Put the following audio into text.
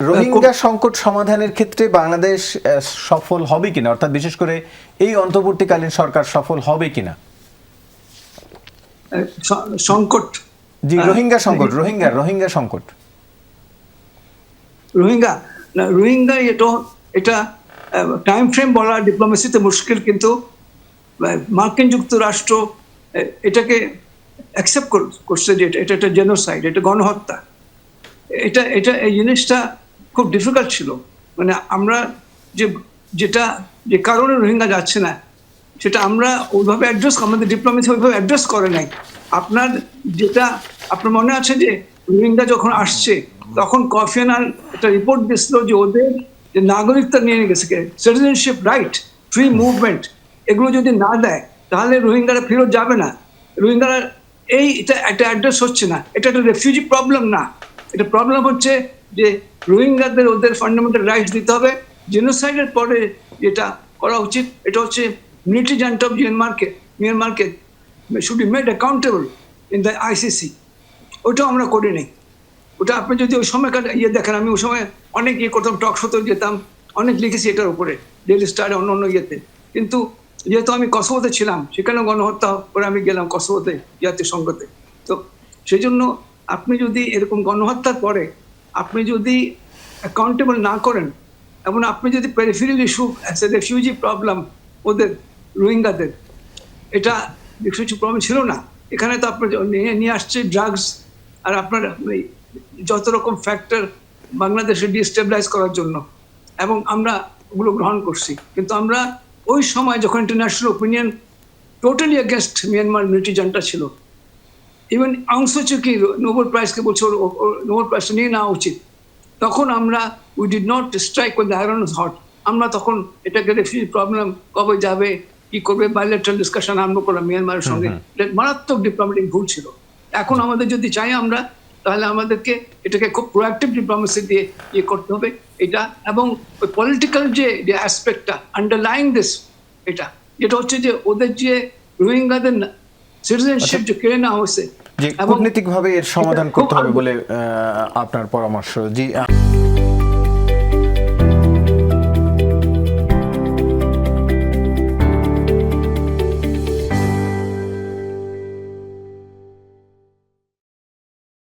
রোহিঙ্গা সংকট সমাধানের ক্ষেত্রে বাংলাদেশ সফল হবে কিনা, অর্থাৎ বিশেষ করে এই অন্তর্বর্তীকালীন সরকার সফল হবে কিনা? সংকট, জি, রোহিঙ্গা সংকট, রোহিঙ্গা সংকট, রোহিঙ্গা এটা টাইম ফ্রেম বলা ডিপ্লোমেসিতে মুশকিল, কিন্তু মার্কিন যুক্তরাষ্ট্র এটাকে অ্যাকসেপ্ট করছে যে এটা একটা জেনোসাইড, এটা গণহত্যা। এই জিনিসটা খুব ডিফিকাল্ট ছিল। মানে আমরা যে কারণে রোহিঙ্গা যাচ্ছে না সেটা আমরা ওইভাবে অ্যাড্রেস, আমাদের ডিপ্লোমেসি ওইভাবে অ্যাড্রেস করে নাই। আপনার মনে আছে যে রোহিঙ্গা যখন আসছে তখন কফি আনান একটা রিপোর্ট দিছিল যে ওদের যে নাগরিকতা নিয়ে গেছে, সিটিজেনশিপ রাইট, ফ্রি মুভমেন্ট, এগুলো যদি না দেয় তাহলে রোহিঙ্গারা ফেরত যাবে না। রোহিঙ্গারা এটা একটা অ্যাড্রেস হচ্ছে না। এটা একটা রেফিউজি প্রবলেম না, এটা প্রবলেম হচ্ছে যে রোহিঙ্গাদের ওদের ফান্ডামেন্টাল রাইটস দিতে হবে। জেনোসাইডের পরে যেটা করা উচিত এটা হচ্ছে মিলিটারি জান্টা অফ মিয়ানমারকে should be made accountable in the ICC. ওটাও আমরা করি নাই। ওটা আপনি যদি ওই সময়কার দেখেন, আমি ওই সময় অনেক করতাম, টক শোতে যেতাম, অনেক লিখেছি এটার উপরে, ডেইলি স্টারে, অন্য ইয়েতে। কিন্তু যেহেতু আমি কসোভোতে ছিলাম, সেখানেও গণহত্যা করে আমি গেলাম কসোভোতে জাতিসংঘতে। তো সেই জন্য আপনি যদি এরকম গণহত্যার পরে আপনি যদি অ্যাকাউন্টেবল না করেন এবং আপনি যদি peripheral issue as a refugee problem ওদের রোহিঙ্গাদের, এটা রেফিউজি প্রবলেম ছিল না। এখানে তো আপনার নিয়ে আসছে ড্রাগস আর আপনার যত রকম ফ্যাক্টর বাংলাদেশে ডিস্টেবিলাইজ করার জন্য, এবং আমরা ওগুলো গ্রহণ করছি। কিন্তু আমরা ওই সময় যখন international opinion totally against Myanmar military junta ছিল, ইভেন অং সান সু কি নোবেল প্রাইজকে বলছে নোবেল প্রাইজটা নিয়ে নেওয়া উচিত, তখন আমরা we did not strike with the iron hot. আমরা তখন এটাকে রেফিউজি প্রবলেম কবে যাবে, কি করবে, বাইলেটারাল ডিসকাশন আরম্ভ করলাম মিয়ানমারের সঙ্গে। মারাত্মক ডিপ্লোম্যাটিক ভুল ছিল। এখন আমাদের যদি চাই আমরা, তাহলে আমাদেরকে এটাকে খুব প্রোঅ্যাক্টিভ ডিপ্লোমেসি দিয়ে করতে হবে এটা। এবং ওই পলিটিক্যাল যে অ্যাসপেক্টটা আন্ডারলাইং দিস, যেটা হচ্ছে যে ওদের যে রোহিঙ্গাদের সিটিজেনশিপ যে কেড়ে নেওয়া হয়েছে, কূটনীতিকভাবে এর সমাধান করতে হবে বলে আপনার পরামর্শ। জি।